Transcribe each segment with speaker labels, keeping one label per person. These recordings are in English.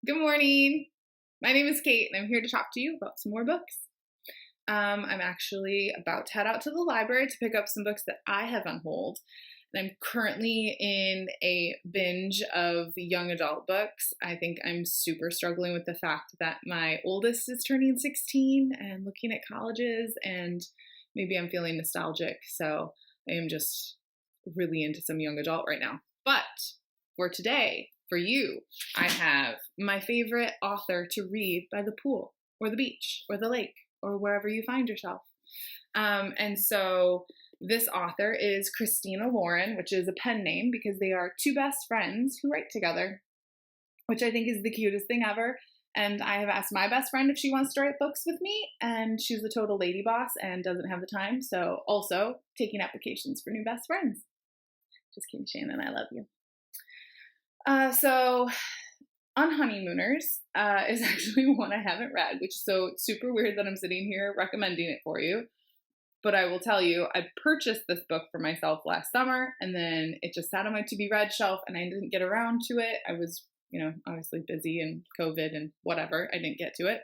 Speaker 1: Good morning. My name is Kate, and I'm here to talk to you about some more books. I'm actually about to head out to the library to pick up some books that I have on hold. And I'm currently in a binge of young adult books. I think I'm super struggling with the fact that my oldest is turning 16 and looking at colleges, and maybe I'm feeling nostalgic. So I am just really into some young adult right now. But for today, for you, I have my favorite author to read by the pool or the beach or the lake or wherever you find yourself. And so this author is Christina Lauren, which is a pen name because they are two best friends who write together, which I think is the cutest thing ever. And I have asked my best friend if she wants to write books with me, and she's a total lady boss and doesn't have the time. So also taking applications for new best friends. Just kidding, Shannon, I love you. So On Honeymooners is actually one I haven't read, which is so super weird that I'm sitting here recommending it for you. But I will tell you, I purchased this book for myself last summer, and then it just sat on my to-be-read shelf, and I didn't get around to it. I was, obviously busy and COVID and whatever. I didn't get to it.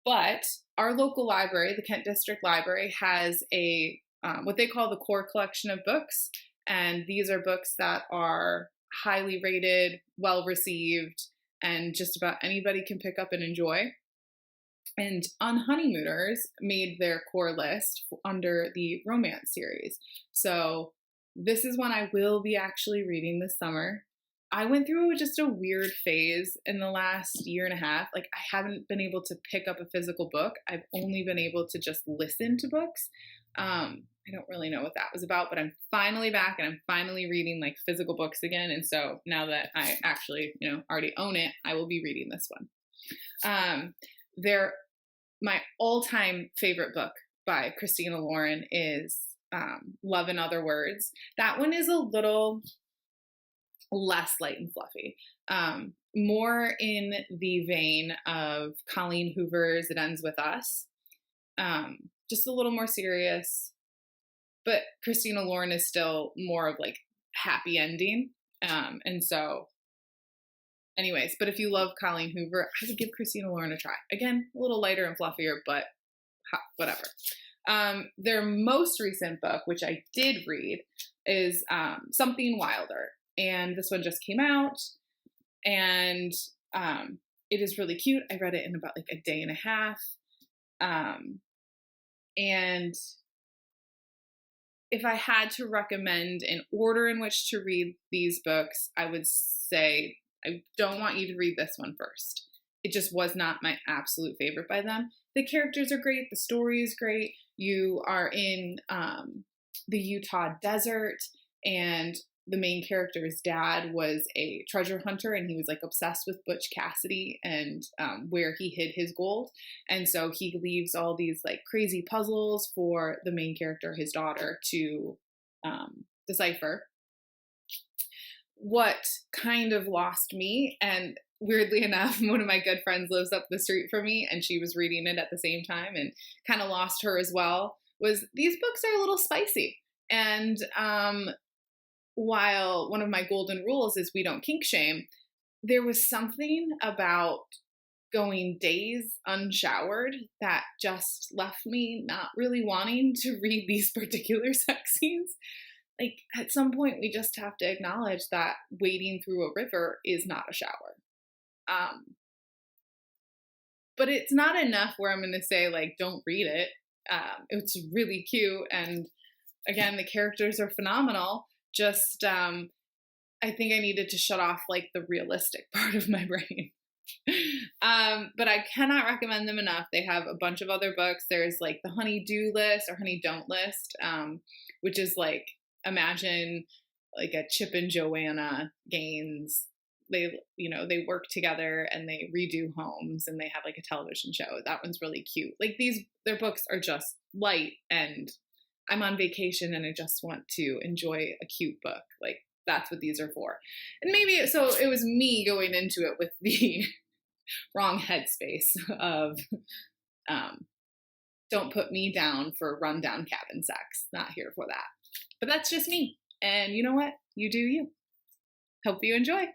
Speaker 1: But our local library, the Kent District Library, has a what they call the core collection of books. And these are books that are highly rated, well received, and just about anybody can pick up and enjoy. And On Honeymooners made their core list under the romance series. So this is one I will be actually reading this summer. I went through just a weird phase in the last year and a half. Like, I haven't been able to pick up a physical book. I've only been able to just listen to books. I don't really know what that was about, but I'm finally back and I'm finally reading like physical books again. And so now that I actually, already own it, I will be reading this one. My all-time favorite book by Christina Lauren is Love in Other Words. That one is a little less light and fluffy, more in the vein of Colleen Hoover's It Ends With Us. Just a little more serious, but Christina Lauren is still more of like happy ending. And so anyways, but if you love Colleen Hoover, I would give Christina Lauren a try. Again, a little lighter and fluffier, but whatever. Their most recent book, which I did read, is Something Wilder. And this one just came out, and it is really cute. I read it in about like a day and a half. And if I had to recommend an order in which to read these books, I would say I don't want you to read this one first. It just was not my absolute favorite by them. The characters are great. The story is great. You are in the Utah desert, and the main character's dad was a treasure hunter, and he was like obsessed with Butch Cassidy and where he hid his gold. And so he leaves all these like crazy puzzles for the main character, his daughter, to decipher. What kind of lost me, and weirdly enough, one of my good friends lives up the street from me, and she was reading it at the same time and kind of lost her as well, was these books are a little spicy. And while one of my golden rules is we don't kink shame, there was something about going days unshowered that just left me not really wanting to read these particular sex scenes. Like, at some point, we just have to acknowledge that wading through a river is not a shower. But it's not enough where I'm going to say, like, don't read it. It's really cute. And again, the characters are phenomenal. Just, I think I needed to shut off like the realistic part of my brain. But I cannot recommend them enough. They have a bunch of other books. There's like the Honey Do List or Honey Don't List, which is like, imagine like a Chip and Joanna Gaines. They work together and they redo homes, and they have like a television show. That one's really cute. Like their books are just light, and I'm on vacation and I just want to enjoy a cute book. Like, that's what these are for. And maybe, so it was me going into it with the wrong headspace of, don't put me down for rundown cabin sex. Not here for that. But that's just me. And you know what? You do you. Hope you enjoy.